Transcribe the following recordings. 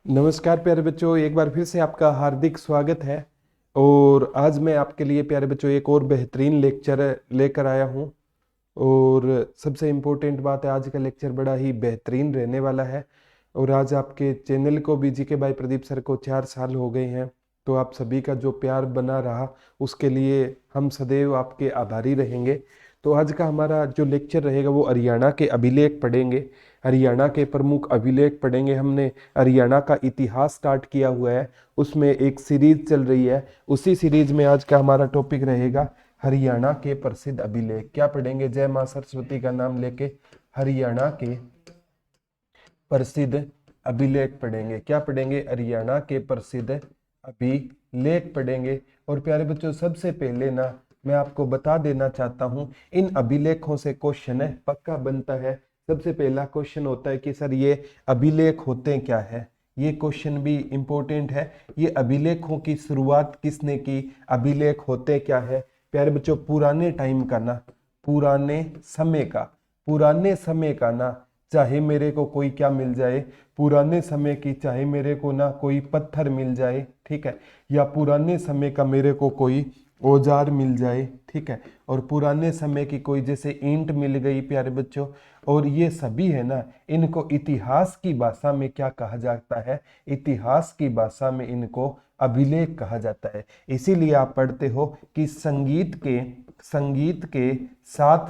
नमस्कार प्यारे बच्चों, एक बार फिर से आपका हार्दिक स्वागत है। और आज मैं आपके लिए प्यारे बच्चों एक और बेहतरीन लेक्चर लेकर आया हूं। और सबसे इम्पोर्टेंट बात है, आज का लेक्चर बड़ा ही बेहतरीन रहने वाला है। और आज आपके चैनल को भी जीके भाई प्रदीप सर को 4 साल हो गए हैं, तो आप सभी का जो प्यार बना रहा उसके लिए हम सदैव आपके आभारी रहेंगे। तो आज का हमारा जो लेक्चर रहेगा वो हरियाणा के अभिलेख पढ़ेंगे, हरियाणा के प्रमुख अभिलेख पढ़ेंगे। हमने हरियाणा का इतिहास स्टार्ट किया हुआ है, उसमें एक सीरीज चल रही है। उसी सीरीज में आज का हमारा टॉपिक रहेगा हरियाणा के प्रसिद्ध अभिलेख। क्या पढ़ेंगे? जय मां सरस्वती का नाम लेके हरियाणा के प्रसिद्ध अभिलेख पढ़ेंगे। क्या पढ़ेंगे? हरियाणा के प्रसिद्ध अभिलेख पढ़ेंगे। और प्यारे बच्चों, सबसे पहले ना मैं आपको बता देना चाहता हूं, इन अभिलेखों से क्वेश्चन है पक्का बनता है। सबसे पहला क्वेश्चन होता है कि सर ये अभिलेख होते क्या है। ये क्वेश्चन भी इंपॉर्टेंट है। ये अभिलेखों की शुरुआत किसने की? अभिलेख होते क्या है प्यारे बच्चों? पुराने टाइम का ना, पुराने समय का ना, चाहे मेरे को कोई क्या मिल जाए, पुराने समय की, चाहे मेरे को ना कोई पत्थर मिल जाए, ठीक है, या पुराने समय का मेरे को कोई औजार मिल जाए, ठीक है, और पुराने समय की कोई जैसे ईंट मिल गई प्यारे बच्चों, और ये सभी है ना, इनको इतिहास की भाषा में क्या कहा जाता है? इतिहास की भाषा में इनको अभिलेख कहा जाता है। इसीलिए आप पढ़ते हो कि संगीत के 7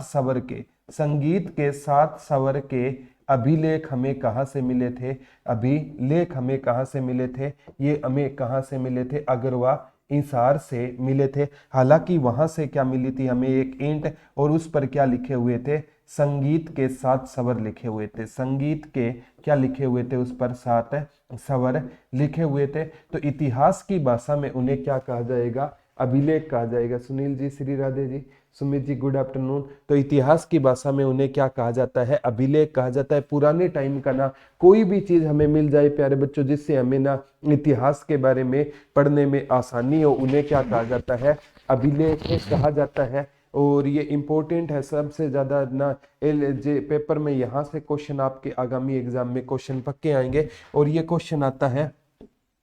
स्वर के अभिलेख हमें कहाँ से मिले थे? अभिलेख हमें कहाँ से मिले थे? ये हमें कहाँ से मिले थे? अगरवा इंसार से मिले थे। हालांकि वहां से क्या मिली थी हमें? एक ईंट, और उस पर क्या लिखे हुए थे? संगीत के 7 स्वर लिखे हुए थे। संगीत के क्या लिखे हुए थे? उस पर 7 स्वर लिखे हुए थे। तो इतिहास की भाषा में उन्हें क्या कहा जाएगा? अभिलेख कहा जाएगा। Sunil ji, Shri Radhe ji, Sumit ji, good afternoon. तो इतिहास की भाषा में उन्हें क्या कहा जाता है? अभिलेख कहा जाता है। पुराने टाइम का ना कोई भी चीज हमें मिल जाए प्यारे बच्चों, जिससे हमें ना इतिहास के बारे में पढ़ने में आसानी हो, उन्हें क्या कहा जाता है? अभिलेख कहा जाता है। और ये इंपॉर्टेंट है सबसे ज्यादा ना। पेपर में यहाँ से क्वेश्चन आपके आगामी एग्जाम में क्वेश्चन पक्के आएंगे। और ये क्वेश्चन आता है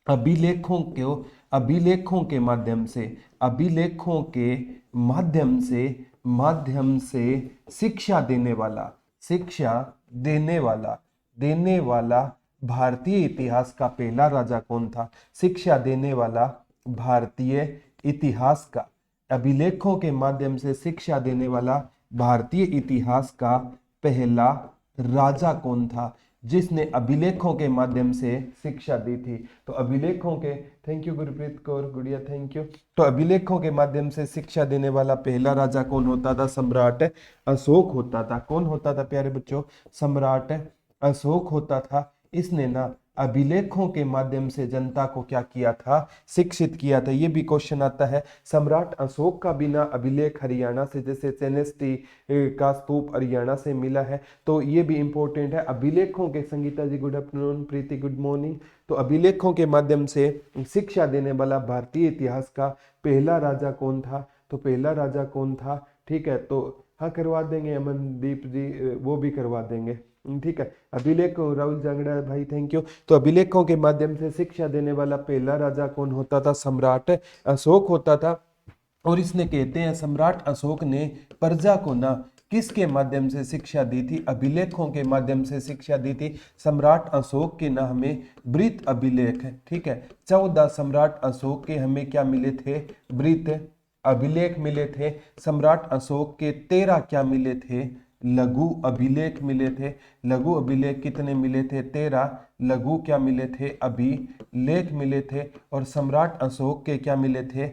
अभिलेखों को, अभिलेखों के माध्यम से शिक्षा देने वाला भारतीय इतिहास का पहला राजा कौन था? शिक्षा देने वाला भारतीय इतिहास का, अभिलेखों के माध्यम से शिक्षा देने वाला भारतीय इतिहास का पहला राजा कौन था जिसने अभिलेखों के माध्यम से शिक्षा दी थी? तो अभिलेखों के, थैंक यू गुरप्रीत कौर गुड़िया, थैंक यू। तो अभिलेखों के माध्यम से शिक्षा देने वाला पहला राजा कौन होता था? सम्राट अशोक होता था। कौन होता था प्यारे बच्चों? सम्राट अशोक होता था। इसने ना अभिलेखों के माध्यम से जनता को क्या किया था? शिक्षित किया था। ये भी क्वेश्चन आता है। सम्राट अशोक का बिना अभिलेख हरियाणा से, जैसे चेनेस्टी का स्तूप हरियाणा से मिला है, तो ये भी इंपॉर्टेंट है। अभिलेखों के, संगीता जी गुड आफ्टरनून, प्रीति गुड मॉर्निंग। तो अभिलेखों के माध्यम से शिक्षा देने वाला भारतीय इतिहास का पहला राजा कौन था? तो पहला राजा कौन था? ठीक है, तो हाँ करवा देंगे अमनदीप जी, वो भी करवा देंगे, ठीक है। अभिलेख, राहुल जांगड़ा भाई, थैंक यू। तो अभिलेखों के माध्यम से शिक्षा देने वाला पहला राजा कौन होता था? सम्राट अशोक होता था। और इसने कहते हैं सम्राट अशोक ने प्रजा को ना किसके माध्यम से शिक्षा दी थी? अभिलेखों के माध्यम से शिक्षा दी थी। सम्राट अशोक के ना हमें वृत्त अभिलेख, ठीक है, 14 सम्राट अशोक के हमें क्या मिले थे? वृत्त अभिलेख मिले थे। सम्राट अशोक के 13 क्या मिले थे? लघु अभिलेख मिले थे। लघु अभिलेख कितने मिले थे? 13 लघु क्या मिले थे? अभिलेख मिले थे। और सम्राट अशोक के क्या मिले थे?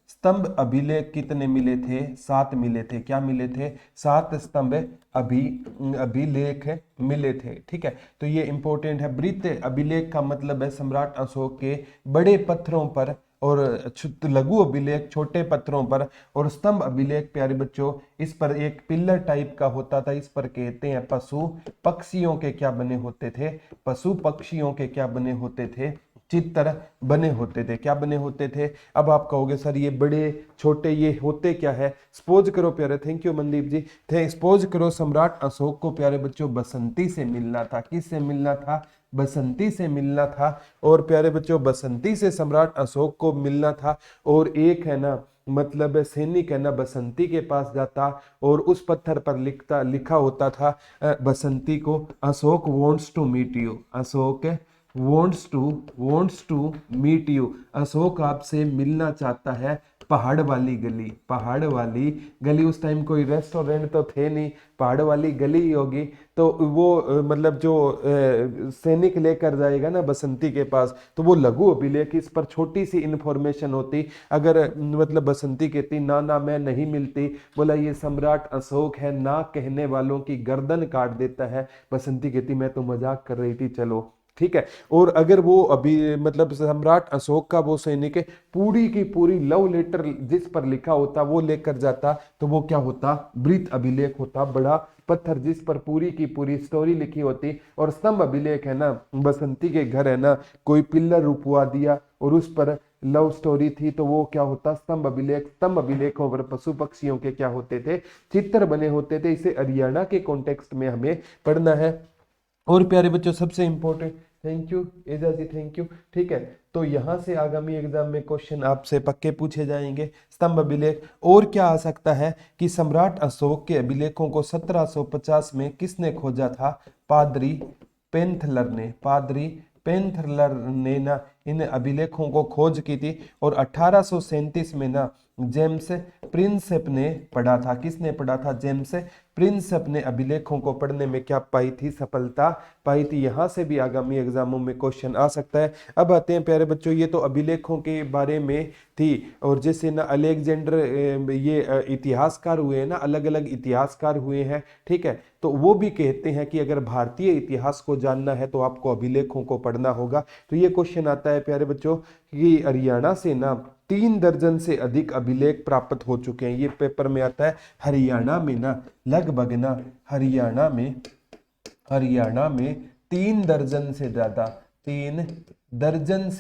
स्तंभ अभिलेख कितने मिले थे? 7 मिले थे। क्या मिले थे? 7 स्तंभ अभिलेख मिले थे, ठीक है। तो ये इंपॉर्टेंट है। वृत्त अभिलेख का मतलब है सम्राट अशोक के बड़े पत्थरों पर, और लघु अभिलेख छोटे पत्थरों पर, और स्तंभ अभिलेख प्यारे बच्चों इस पर एक पिलर टाइप का होता था। इस पर कहते हैं पशु पक्षियों के क्या बने होते थे? पशु पक्षियों के क्या बने होते थे? चित्र बने होते थे। क्या बने होते थे? अब आप कहोगे सर ये बड़े छोटे ये होते क्या है? सपोज करो प्यारे, थैंक यू मनदीप जी, थे सपोज करो सम्राट अशोक को प्यारे बच्चों बसंती से मिलना था। किससे मिलना था? बसंती से मिलना था। और प्यारे बच्चों बसंती से सम्राट अशोक को मिलना था। और एक है ना मतलब सैनिक है ना बसंती के पास जाता और उस पत्थर पर लिखा होता था बसंती को, Ashok wants to meet you, Ashok wants to meet you, Ashok आपसे मिलना चाहता है। पहाड़ वाली गली, पहाड़ वाली गली, उस टाइम कोई रेस्टोरेंट तो थे नहीं, पहाड़ वाली गली ही होगी। तो वो मतलब जो सैनिक लेकर जाएगा ना बसंती के पास, तो वो लघु अभिलेख, इस पर छोटी सी इंफॉर्मेशन होती। अगर मतलब बसंती कहती ना ना मैं नहीं मिलती, बोला ये सम्राट अशोक है, ना कहने वालों की गर्दन काट देता है। बसंती कहती मैं तो मजाक कर रही थी, चलो ठीक है। और अगर वो अभी मतलब सम्राट अशोक का वो सैनिक पूरी की पूरी लव लेटर जिस पर लिखा होता वो लेकर जाता, तो वो क्या होता? ब्रीथ अभिलेख होता, बड़ा पत्थर जिस पर पूरी की पूरी स्टोरी लिखी होती। और स्तंभ अभिलेख है ना, बसंती के घर है ना कोई पिल्लर रुपवा दिया और उस पर लव स्टोरी थी, तो वो क्या होता? स्तंभ अभिलेख। स्तंभ अभिलेखों पर पशु पक्षियों के क्या होते थे? चित्र बने होते थे। इसे हरियाणा के कॉन्टेक्स्ट में हमें पढ़ना है। और प्यारे बच्चों सबसे इंपॉर्टेंट, थैंक यू एजा जी, थैंक यू, ठीक है। तो यहां से आगामी एग्जाम में क्वेश्चन आपसे पक्के पूछे जाएंगे। स्तंभ अभिलेख और क्या आ सकता है कि सम्राट अशोक के अभिलेखों को 1750 में किसने खोजा था? पादरी पेंथलर ने, पादरी पेंथलर ने ना इन अभिलेखों को खोज की थी। और 1837 में ना जेम्स प्रिंसेप ने पढ़ा था। किसने पढ़ा था? जेम्स प्रिंसेप ने अभिलेखों को पढ़ने में क्या पाई थी? सफलता पाई थी। यहां से भी आगामी एग्जामों में क्वेश्चन आ सकता है। अब आते हैं प्यारे बच्चों, ये तो अभिलेखों के बारे में थी। और जैसे ना अलेक्जेंडर ये इतिहासकार हुए हैं ना, अलग अलग इतिहासकार हुए हैं, ठीक है। तो वो भी कहते हैं कि अगर भारतीय इतिहास को जानना है तो आपको अभिलेखों को पढ़ना होगा। तो ये क्वेश्चन आता है प्यारे बच्चों कि हरियाणा से ना 3 दर्जन से अधिक अभिलेख प्राप्त हो चुके हैं। ये पेपर में आता है। हरियाणा में ना लगभग ना हरियाणा में 3 दर्जन से ज्यादा, 3 दर्जन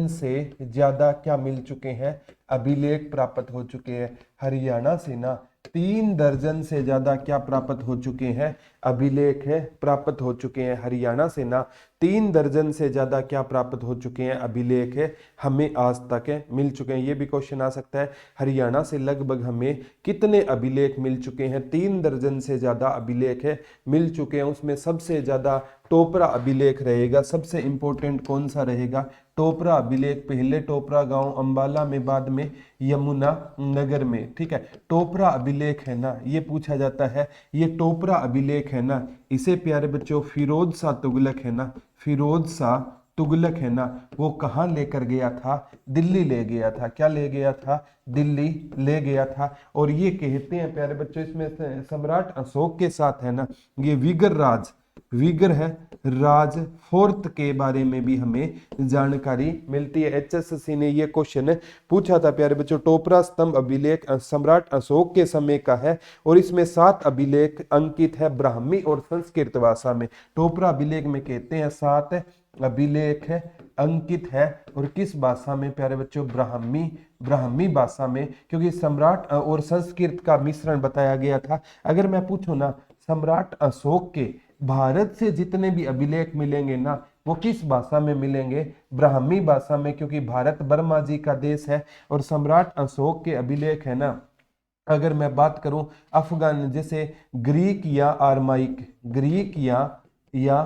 से ज्यादा क्या मिल चुके हैं? अभिलेख प्राप्त हो चुके हैं। हरियाणा से ना 3 दर्जन से ज्यादा क्या प्राप्त हो चुके हैं? अभिलेख है प्राप्त हो चुके हैं। हरियाणा से ना 3 दर्जन से ज्यादा क्या प्राप्त हो चुके हैं? अभिलेख है हमें आज तक मिल चुके हैं। ये भी क्वेश्चन आ सकता है। हरियाणा से लगभग हमें कितने अभिलेख मिल चुके हैं? 3 दर्जन से ज्यादा अभिलेख है मिल चुके हैं। उसमें सबसे ज्यादा टोपरा अभिलेख रहेगा। सबसे इंपॉर्टेंट कौन सा रहेगा? टोपरा अभिलेख। पहले टोपरा गांव अंबाला में, बाद में यमुना नगर में, ठीक है। टोपरा अभिलेख है ना, ये पूछा जाता है। ये टोपरा अभिलेख है ना, इसे प्यारे बच्चों फिरोज शाह तुगलक है ना, फिरोज शाह तुगलक है ना, वो कहाँ लेकर गया था? दिल्ली ले गया था। क्या ले गया था? दिल्ली ले गया था। और ये कहते हैं प्यारे बच्चों इसमें सम्राट अशोक के साथ है ना ये विगर है राज फोर्थ के बारे में भी हमें जानकारी मिलती है। एचएससी ने ये क्वेश्चन पूछा था प्यारे बच्चों। टोपरा स्तंभ अभिलेख सम्राट अशोक के समय का है और इसमें 7 अभिलेख अंकित है ब्राह्मी और संस्कृत भाषा में। टोपरा अभिलेख में कहते हैं 7 अभिलेख अंकित है। और किस भाषा में प्यारे बच्चों? ब्राह्मी भाषा में, क्योंकि सम्राट और संस्कृत का मिश्रण बताया गया था। अगर मैं पूछूं ना सम्राट अशोक के भारत से जितने भी अभिलेख मिलेंगे ना वो किस भाषा में मिलेंगे? ब्राह्मी भाषा में, क्योंकि भारत ब्रह्मा जी का देश है। और सम्राट अशोक के अभिलेख है ना, अगर मैं बात करूं अफगान जैसे ग्रीक या आरमाइक, ग्रीक या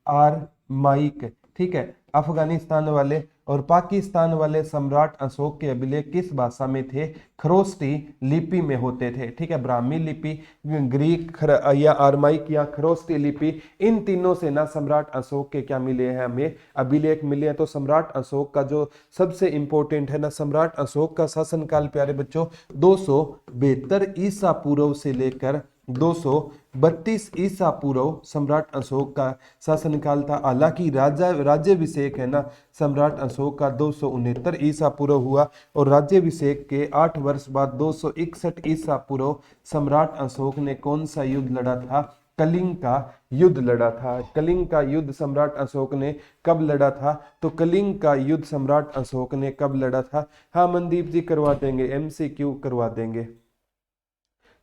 आरमाइक, ठीक है, अफगानिस्तान वाले और पाकिस्तान वाले सम्राट अशोक के अभिलेख किस भाषा में थे? खरोष्टी लिपि में होते थे, ठीक है। ब्राह्मी लिपि, ग्रीक या आरमाइक या खरोष्टी लिपि, इन तीनों से ना सम्राट अशोक के क्या मिले हैं? हमें अभिलेख मिले हैं। तो सम्राट अशोक का जो सबसे इंपॉर्टेंट है ना, सम्राट अशोक का शासनकाल प्यारे बच्चों 272 ईसा पूर्व से लेकर 232 ईसा पूर्व सम्राट अशोक का शासनकाल था। हालांकि राज्याभिषेक है ना सम्राट अशोक का 269 ईसा पूर्व हुआ और राज्याभिषेक के 8 वर्ष बाद 261 ईसा पूर्व सम्राट अशोक ने कौन सा युद्ध लड़ा था? कलिंग का युद्ध लड़ा था। कलिंग का युद्ध सम्राट अशोक ने कब लड़ा था? तो कलिंग का युद्ध सम्राट अशोक ने कब लड़ा था? हाँ मनदीप जी करवा देंगे, एमसीक्यू करवा देंगे,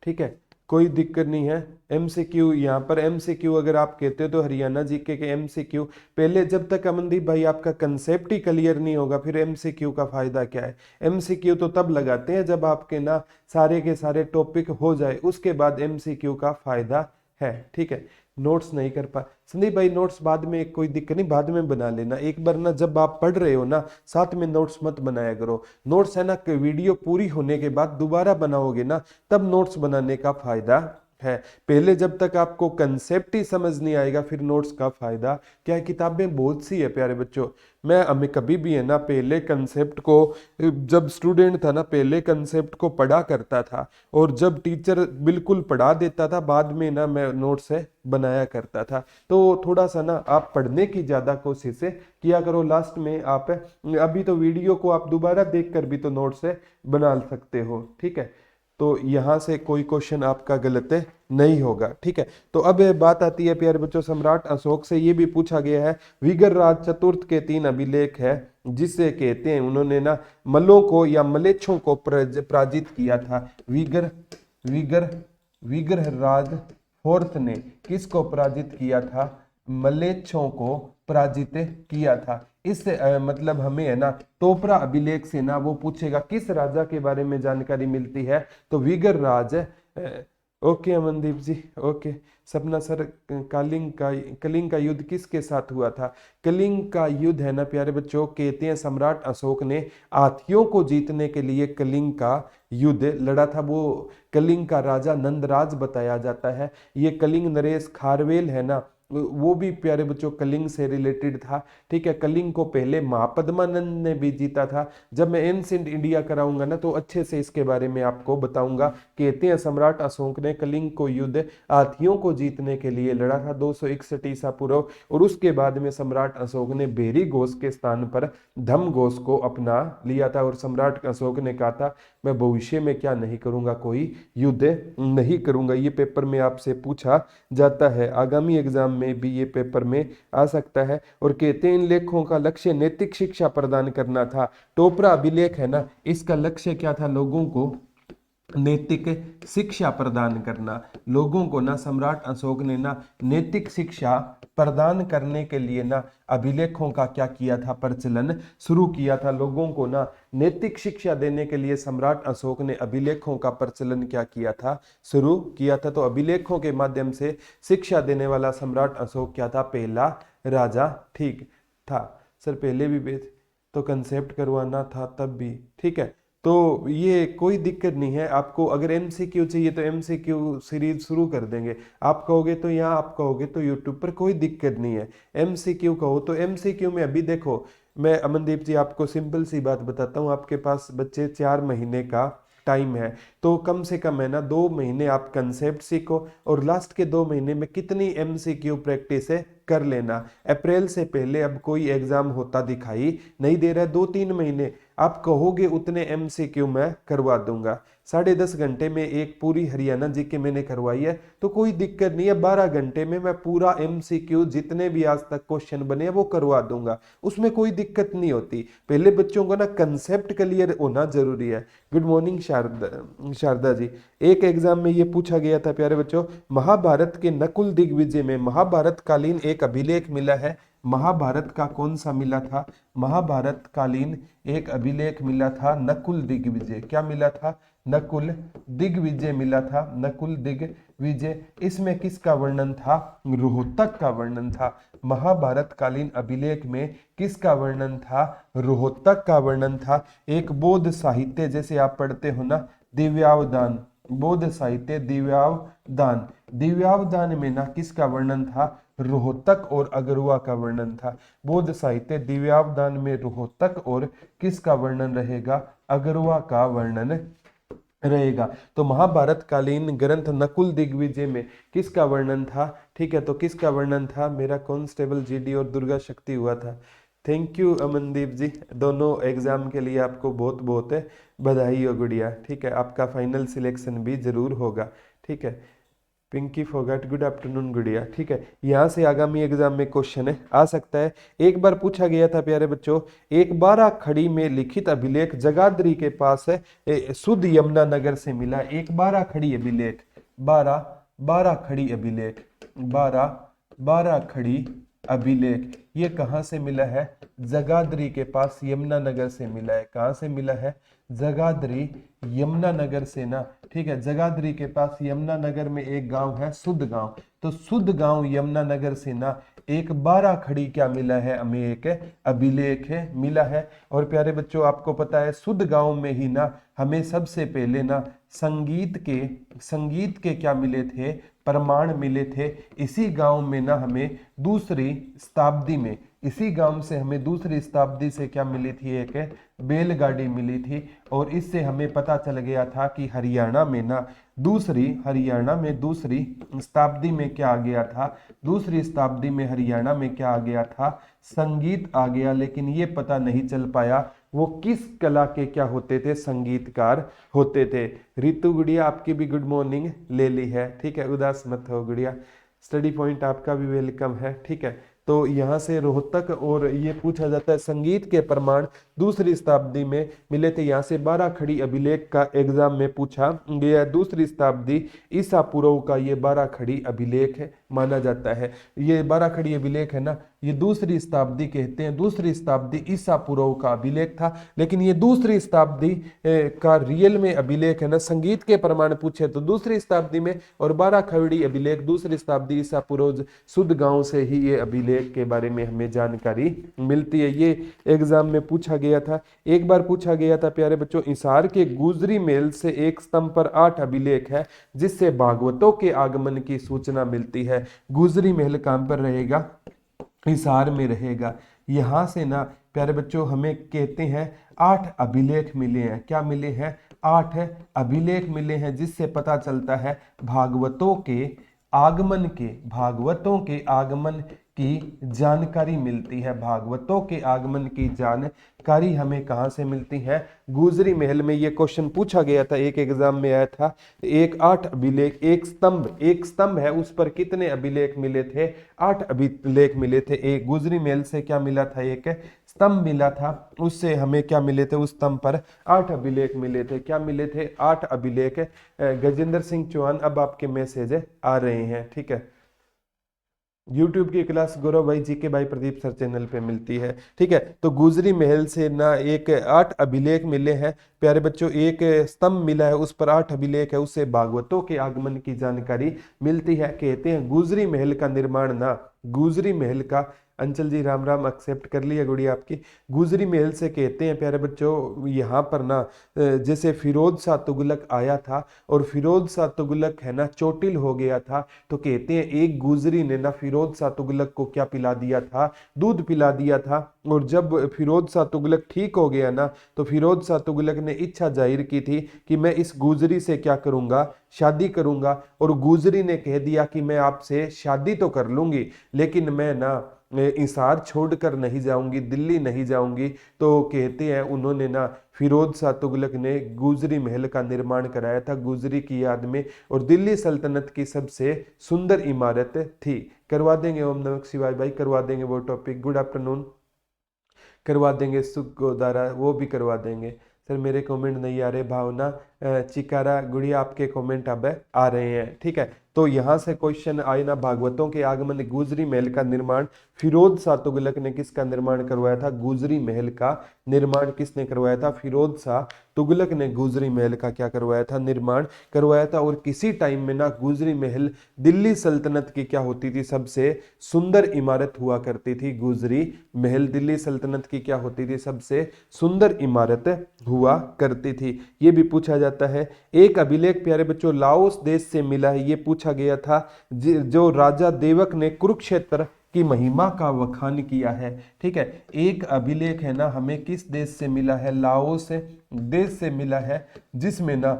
ठीक है, कोई दिक्कत नहीं है। एमसीक्यू यहाँ पर, एमसीक्यू अगर आप कहते हो तो हरियाणा जीके के एमसीक्यू, पहले जब तक अमनदीप भाई आपका कंसेप्ट ही क्लियर नहीं होगा फिर एमसीक्यू का फायदा क्या है? एमसीक्यू तो तब लगाते हैं जब आपके ना सारे के सारे टॉपिक हो जाए, उसके बाद एमसीक्यू का फायदा है, ठीक है। नोट्स नहीं कर पा संदीप भाई, नोट्स बाद में, कोई दिक्कत नहीं, बाद में बना लेना। एक बार ना जब आप पढ़ रहे हो ना साथ में नोट्स मत बनाया करो। नोट्स है ना वीडियो पूरी होने के बाद दोबारा बनाओगे ना तब नोट्स बनाने का फायदा है। पहले जब तक आपको कंसेप्ट ही समझ नहीं आएगा फिर नोट्स का फायदा क्या है? किताबें बहुत सी है प्यारे बच्चों। मैं हमें कभी भी है ना पहले कंसेप्ट को, जब स्टूडेंट था ना पहले कंसेप्ट को पढ़ा करता था, और जब टीचर बिल्कुल पढ़ा देता था बाद में ना मैं नोट्स है बनाया करता था। तो थोड़ा सा ना आप पढ़ने की ज़्यादा कोशिश से किया करो। लास्ट में आप अभी तो वीडियो को आप दोबारा देख कर भी तो नोट्स है बना सकते हो, ठीक है। तो यहाँ से कोई क्वेश्चन आपका गलत नहीं होगा, ठीक है। तो अब बात आती है प्यारे बच्चों, सम्राट अशोक से ये भी पूछा गया है, विगर राज चतुर्थ के 3 अभिलेख है जिससे कहते हैं उन्होंने ना मल्लों को या मलेच्छों को पराजित किया था। विगर विगर विग्रह राज फोर्थ ने किसको पराजित किया था? मलेच्छों को पराजित किया था। इससे मतलब हमें है ना टोपरा अभिलेख से ना वो पूछेगा किस राजा के बारे में जानकारी मिलती है, तो विगर राज। ओके अमनदीप जी, ओके। सपना सर, कलिंग का युद्ध किसके साथ हुआ था? कलिंग का युद्ध है ना प्यारे बच्चों, कहते हैं सम्राट अशोक ने हाथियों को जीतने के लिए कलिंग का युद्ध लड़ा था। वो कलिंग का राजा नंदराज बताया जाता है। ये कलिंग नरेश खारवेल है ना, वो भी प्यारे बच्चों कलिंग से रिलेटेड था, ठीक है। कलिंग को पहले महापद्मानंद ने भी जीता था। जब मैं एंशिएंट इंडिया कराऊंगा ना तो अच्छे से इसके बारे में आपको बताऊंगा। कहते हैं सम्राट अशोक ने कलिंग को युद्ध हाथियों को जीतने के लिए लड़ा था 261 ईसा पूर्व, और उसके बाद में सम्राट अशोक ने बेरी घोष के स्थान पर धम घोष को अपना लिया था। और सम्राट अशोक ने कहा था मैं भविष्य में क्या नहीं करूंगा, कोई युद्ध नहीं करूंगा। ये पेपर में आपसे पूछा जाता है, आगामी एग्जाम में भी ये पेपर में आ सकता है। और कहते हैं इन लेखों का लक्ष्य नैतिक शिक्षा प्रदान करना था। टोपरा अभिलेख है ना, इसका लक्ष्य क्या था? लोगों को नैतिक शिक्षा प्रदान करना। लोगों को ना सम्राट अशोक ने ना नैतिक शिक्षा प्रदान करने के लिए ना अभिलेखों का क्या किया था? प्रचलन शुरू किया था। लोगों को ना नैतिक शिक्षा देने के लिए सम्राट अशोक ने अभिलेखों का प्रचलन क्या किया था? शुरू किया था। तो अभिलेखों के माध्यम से शिक्षा देने वाला सम्राट अशोक क्या था? पहला राजा, ठीक था। सर पहले भी तो कंसेप्ट करवाना था तब भी, ठीक है। तो ये कोई दिक्कत नहीं है। आपको अगर एमसीक्यू चाहिए तो एमसीक्यू सीरीज शुरू कर देंगे। आप कहोगे तो यहाँ, आप कहोगे तो यूट्यूब पर, कोई दिक्कत नहीं है। एमसीक्यू कहो तो एमसीक्यू में अभी देखो, मैं अमनदीप जी आपको सिंपल सी बात बताता हूँ। आपके पास बच्चे 4 महीने का टाइम है, तो कम से कम है ना 2 महीने आप कंसेप्ट सीखो, और लास्ट के 2 महीने में कितनी एमसीक्यू प्रैक्टिस है कर लेना। अप्रैल से पहले अब कोई एग्जाम होता दिखाई नहीं दे रहा है। 2-3 महीने आप कहोगे उतने एमसीक्यू मैं करवा दूंगा। 10.5 घंटे में एक पूरी हरियाणा जीके मैंने करवाई है, तो कोई दिक्कत नहीं है। 12 घंटे में मैं पूरा एमसीक्यू जितने भी आज तक क्वेश्चन बने हैं वो करवा दूंगा, उसमें कोई दिक्कत नहीं होती। पहले बच्चों को ना कंसेप्ट क्लियर होना जरूरी है। Good morning Sharda ji. एक एग्जाम में ये पूछा गया था प्यारे बच्चों, महाभारत के नकुल दिग्विजय में महाभारत कालीन एक अभिलेख मिला है। महाभारत का कौन सा मिला था? महाभारत कालीन एक अभिलेख मिला था नकुल दिग्विजय। क्या मिला था? नकुल दिग्विजय मिला था। नकुल दिग्विजय, इसमें किसका वर्णन था? रोहतक का वर्णन था। महाभारत कालीन अभिलेख में किसका वर्णन था? रोहतक का वर्णन था। एक बौद्ध साहित्य जैसे आप पढ़ते हो ना, दिव्यावदान, बौद्ध साहित्य दिव्यावदान, दिव्यावदान में ना किसका वर्णन था? रोहतक और अगरुआ का वर्णन था। बौद्ध साहित्य दिव्यावदान में रोहतक और किसका वर्णन रहेगा? अगरुआ का वर्णन रहेगा। तो महाभारत कालीन ग्रंथ नकुल दिग्विजय में किसका वर्णन था? ठीक है, तो किसका वर्णन था? मेरा कांस्टेबल जीडी और दुर्गा शक्ति हुआ था। थैंक यू अमनदीप जी, दोनों एग्जाम के लिए आपको बहुत बहुत बधाई हो गुड़िया, ठीक है। आपका फाइनल सिलेक्शन भी जरूर होगा, ठीक है। पिंकी फोगट, गुड आफ्टरनून गुड़िया। ठीक है, यहाँ से आगामी एग्जाम में क्वेश्चन है आ सकता है। एक बार पूछा गया था प्यारे बच्चों, एक बारह खड़ी में लिखित अभिलेख जगाधरी के पास है शुद्ध यमुनानगर से मिला। एक बारह खड़ी अभिलेख, बारह खड़ी अभिलेख, बारह खड़ी अभिलेख, ये कहाँ से मिला है? जगाधरी के पास यमुनानगर से मिला है। कहाँ से मिला है? जगाधरी यमुनानगर से ना। ठीक है, जगाधरी के पास यमुनानगर में एक गांव है शुद्ध गांव, तो शुद्ध गांव यमुनानगर से ना एक 12 खड़ी क्या मिला है हमें? एक अभिलेख है मिला है। और प्यारे बच्चों आपको पता है शुद्ध गांव में ही ना हमें सबसे पहले ना संगीत के क्या मिले थे? प्रमाण मिले थे। इसी गांव में ना हमें दूसरी शताब्दी में, इसी गांव से हमें दूसरी शताब्दी से क्या मिली थी? एक बैलगाड़ी मिली थी। और इससे हमें पता चल गया था कि हरियाणा में दूसरी शताब्दी में क्या आ गया था? दूसरी शताब्दी में हरियाणा में क्या आ गया था? संगीत आ गया। लेकिन ये पता नहीं चल पाया वो किस कला के क्या होते थे? संगीतकार होते थे। रितु गुड़िया आपकी भी गुड मॉर्निंग ले ली है। ठीक है, उदास मत हो गुड़िया, स्टडी पॉइंट आपका भी वेलकम है। ठीक है, तो यहाँ से रोहतक, और ये पूछा जाता है संगीत के प्रमाण दूसरी शताब्दी में मिले थे। यहाँ से 12 खड़ी अभिलेख का एग्जाम में पूछा गया। दूसरी शताब्दी ईसा पूर्व का ये 12 खड़ी अभिलेख है माना जाता है। ये 12 खड़ी अभिलेख है ना, ये दूसरी शताब्दी कहते हैं। दूसरी शताब्दी ईसा पूर्व का अभिलेख था, लेकिन ये दूसरी शताब्दी का रियल में अभिलेख है ना। संगीत के प्रमाण पूछे तो दूसरी शताब्दी में, और 12 खड़ी अभिलेख दूसरी शताब्दी ईसा पूर्व शुद्ध गांव से ही ये अभिलेख के बारे में हमें जानकारी मिलती है। ये एग्जाम में पूछा गया था। एक बार पूछा गया था प्यारे बच्चों, हिसार के गुजरी महल से एक स्तंभ पर 8 अभिलेख है जिससे भागवतों के आगमन की सूचना मिलती है। गुजरी महल कहां पर रहेगा? हिसार में रहेगा। यहां से ना प्यारे बच्चों हमें कहते हैं 8 अभिलेख मिले हैं। क्या मिले हैं? 8 अभिलेख मिले हैं, जिससे पता चलता है भागवतों के आगमन की जानकारी मिलती है। भागवतों के आगमन की जानकारी हमें कहां से मिलती है? गुजरी महल में। ये क्वेश्चन पूछा गया था, एक एग्जाम में आया था। एक 8 अभिलेख, एक स्तंभ है, उस पर कितने अभिलेख मिले थे? 8 अभिलेख मिले थे। एक गुजरी महल से क्या मिला था? एक स्तंभ मिला था, उससे हमें क्या मिले थे? उस स्तंभ पर 8 अभिलेख मिले थे। क्या मिले थे? 8 अभिलेख। गजेंद्र सिंह चौहान, अब आपके मैसेज आ रहे हैं। ठीक है, YouTube की क्लास गौरव भाई जी के भाई प्रदीप सर चैनल पे मिलती है। ठीक है, तो गुजरी महल से ना एक 8 अभिलेख मिले हैं प्यारे बच्चों। एक स्तंभ मिला है, उस पर 8 अभिलेख है, उससे भागवतों के आगमन की जानकारी मिलती है। कहते हैं गुजरी महल का निर्माण ना, गुजरी महल का, अंचल जी राम राम, एक्सेप्ट कर लिया गुड़िया आपकी। गुजरी महल से कहते हैं प्यारे बच्चों, यहाँ पर ना जैसे फिरोज शाह तुगलक आया था और फिरोज शाह तुगलक है ना चोटिल हो गया था, तो कहते हैं एक गुजरी ने ना फिरोज शाह तुगलक को क्या पिला दिया था? दूध पिला दिया था। और जब फिरोज शाह तुगलक ठीक हो गया ना, तो फिरोज शाह तुगलक ने इच्छा जाहिर की थी कि मैं इस गुजरी से क्या करूंगा? शादी करूंगा। और गुजरी ने कह दिया कि मैं आपसे शादी तो कर लूंगी, लेकिन मैं ना हिसार छोड़कर नहीं जाऊंगी, दिल्ली नहीं जाऊंगी। तो कहते हैं उन्होंने ना फिरोज शाह तुगलक ने गुजरी महल का निर्माण कराया था गुजरी की याद में, और दिल्ली सल्तनत की सबसे सुंदर इमारत थी। करवा देंगे ओम नमः शिवाय भाई, करवा देंगे वो टॉपिक। गुड आफ्टरनून, करवा देंगे। सुख गोदारा वो भी करवा देंगे। सर मेरे कमेंट नहीं आ रहे। भावना चिकारा गुड़िया आपके कमेंट अब आ रहे हैं। ठीक है, तो यहाँ से क्वेश्चन आए ना, भागवतों के आगमन, गुजरी महल का निर्माण फिरोज शाह तुगलक ने किसका निर्माण करवाया था? गुजरी महल का निर्माण किसने करवाया था? फिरोज शाह तुगलक ने गुजरी महल का क्या करवाया था? निर्माण करवाया था। और किसी टाइम में ना गुजरी महल दिल्ली सल्तनत की क्या होती थी? सबसे सुंदर इमारत हुआ करती थी। गुजरी महल दिल्ली सल्तनत की क्या होती थी? सबसे सुंदर इमारत हुआ करती थी। ये भी पूछा जाता है। एक अभिलेख प्यारे बच्चों लाओस देश से मिला है, ये पूछा गया था। जो राजा देवक ने कुरुक्षेत्र की महिमा का वखान किया है। ठीक है, एक अभिलेख है ना हमें किस देश से मिला है? लाओस देश से मिला है, जिसमें ना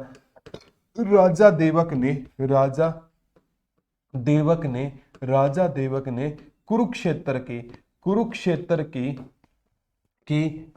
राजा देवक ने कुरुक्षेत्र की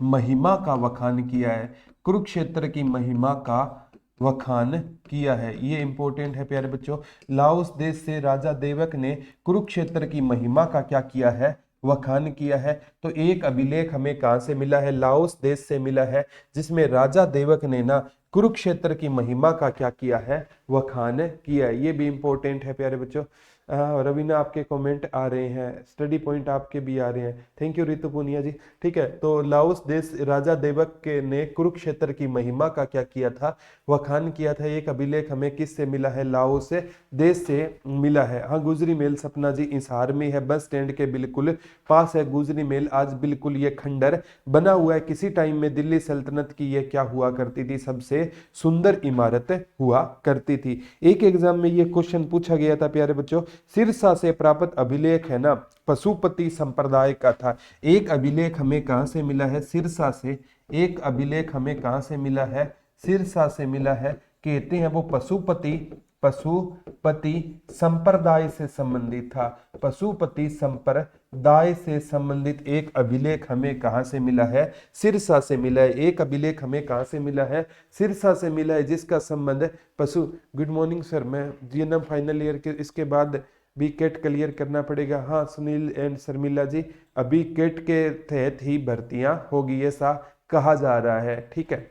महिमा का वखान किया है। कुरुक्षेत्र की महिमा का वखान किया है। ये इंपॉर्टेंट है प्यारे बच्चों। लाओस देश से राजा देवक ने कुरुक्षेत्र की महिमा का क्या किया है, वखान किया है। तो एक अभिलेख हमें कहां से मिला है, लाओस देश से मिला है, जिसमें राजा देवक ने ना कुरुक्षेत्र की महिमा का क्या किया है, वखान किया है। ये भी इंपॉर्टेंट है प्यारे बच्चों। रवीना आपके कमेंट आ रहे हैं, स्टडी पॉइंट आपके भी आ रहे हैं, थैंक यू रितु पुनिया जी। ठीक है, तो लाओस देश राजा देवक के ने कुरुक्षेत्र की महिमा का क्या किया था, वखान किया था। एक अभिलेख हमें किस से मिला है, लाओस देश से मिला है। हाँ, गुजरी मेल सपना जी हिसार में है, बस स्टैंड के बिल्कुल पास है गुजरी मेल। आज बिल्कुल ये खंडर बना हुआ है। किसी टाइम में दिल्ली सल्तनत की ये क्या हुआ करती थी, सबसे सुंदर इमारत हुआ करती थी। एक एग्जाम में ये क्वेश्चन पूछा गया था प्यारे बच्चों, सिरसा से प्राप्त अभिलेख है ना पशुपति संप्रदाय का था। एक अभिलेख हमें कहां से मिला है, सिरसा से। एक अभिलेख हमें कहां से मिला है, सिरसा से मिला है। कहते हैं वो पशुपति संप्रदाय से संबंधित था। पशुपति संप्रदाय से संबंधित एक अभिलेख हमें कहां से मिला है, सिरसा से मिला है। एक अभिलेख हमें कहां से मिला है, सिरसा से मिला है, जिसका संबंध पशु। गुड मॉर्निंग सर, मैं जीएनएम फाइनल ईयर के इसके बाद भी केट क्लियर करना पड़ेगा। हाँ सुनील एंड शर्मिला जी, अभी केट के तहत ही भर्तियां होगी ऐसा कहा जा रहा है। ठीक है,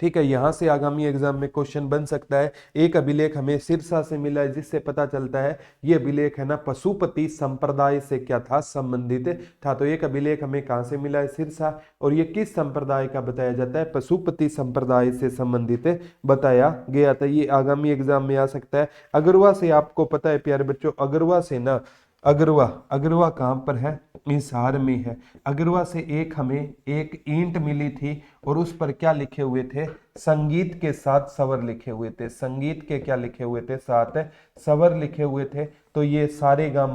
ठीक है, यहां से आगामी एग्जाम में क्वेश्चन बन सकता है। एक अभिलेख हमें सिरसा से मिला है, जिससे पता चलता है ये अभिलेख है ना पशुपति संप्रदाय से क्या था, संबंधित था। तो एक अभिलेख हमें कहां से मिला है, सिरसा। और ये किस संप्रदाय का बताया जाता है, पशुपति संप्रदाय से संबंधित बताया गया था। ये आगामी एग्जाम में आ सकता है। अगरवा से आपको पता है प्यारे बच्चों, अगरवा से ना, अगरवा कहां पर है, हिसार में है। अगरवा से हमें एक ईंट मिली थी और उस पर क्या लिखे हुए थे, संगीत के 7 स्वर लिखे हुए थे। संगीत के क्या लिखे हुए थे, 7 स्वर लिखे हुए थे। तो ये सारे गा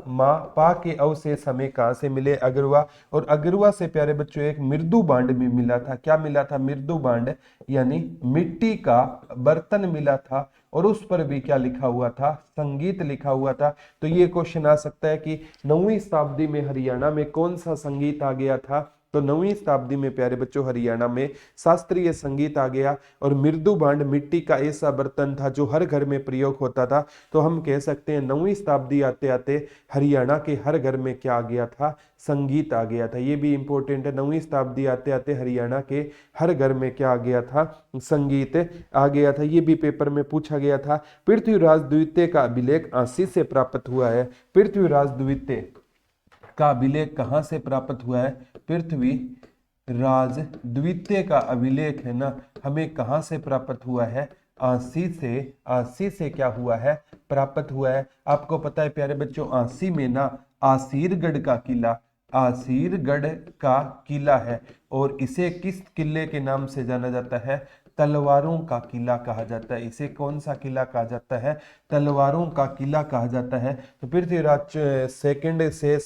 मा पा के अवशेष हमें कहां से मिले, अगरवा। और अगरवा से प्यारे बच्चों एक मृदु बांड भी मिला था। क्या मिला था, मृदु बांड, यानी मिट्टी का बर्तन मिला था। और उस पर भी क्या लिखा हुआ था, संगीत लिखा हुआ था। तो ये क्वेश्चन आ सकता है कि 9वीं शताब्दी में हरियाणा में कौन सा संगीत आ गया था। तो 9वीं शताब्दी में प्यारे बच्चों हरियाणा में शास्त्रीय संगीत आ गया। और मृदु भांड मिट्टी का ऐसा बर्तन था जो हर घर में प्रयोग होता था। तो हम कह सकते हैं 9वीं शताब्दी आते आते हरियाणा के हर घर में क्या आ गया था, संगीत आ गया था। ये भी इंपॉर्टेंट है, 9वीं शताब्दी आते आते हरियाणा के हर घर में क्या आ गया था, संगीत आ गया था। ये भी पेपर में पूछा गया था। पृथ्वीराज द्वितीय का अभिलेख आसी से प्राप्त हुआ है। पृथ्वीराज द्वितीय का अभिलेख कहां से प्राप्त हुआ है, पृथ्वीराज द्वितीय का अभिलेख है ना हमें कहां से प्राप्त हुआ है, आसी से क्या हुआ है, प्राप्त हुआ है। आपको पता है प्यारे बच्चों, आसी में ना आसीरगढ़ का किला है। और इसे किस किले के नाम से जाना जाता है, तलवारों का किला कहा जाता है। इसे कौन सा किला कहा जाता है, तलवारों का किला कहा जाता है। तो पृथ्वीराज सेकंड से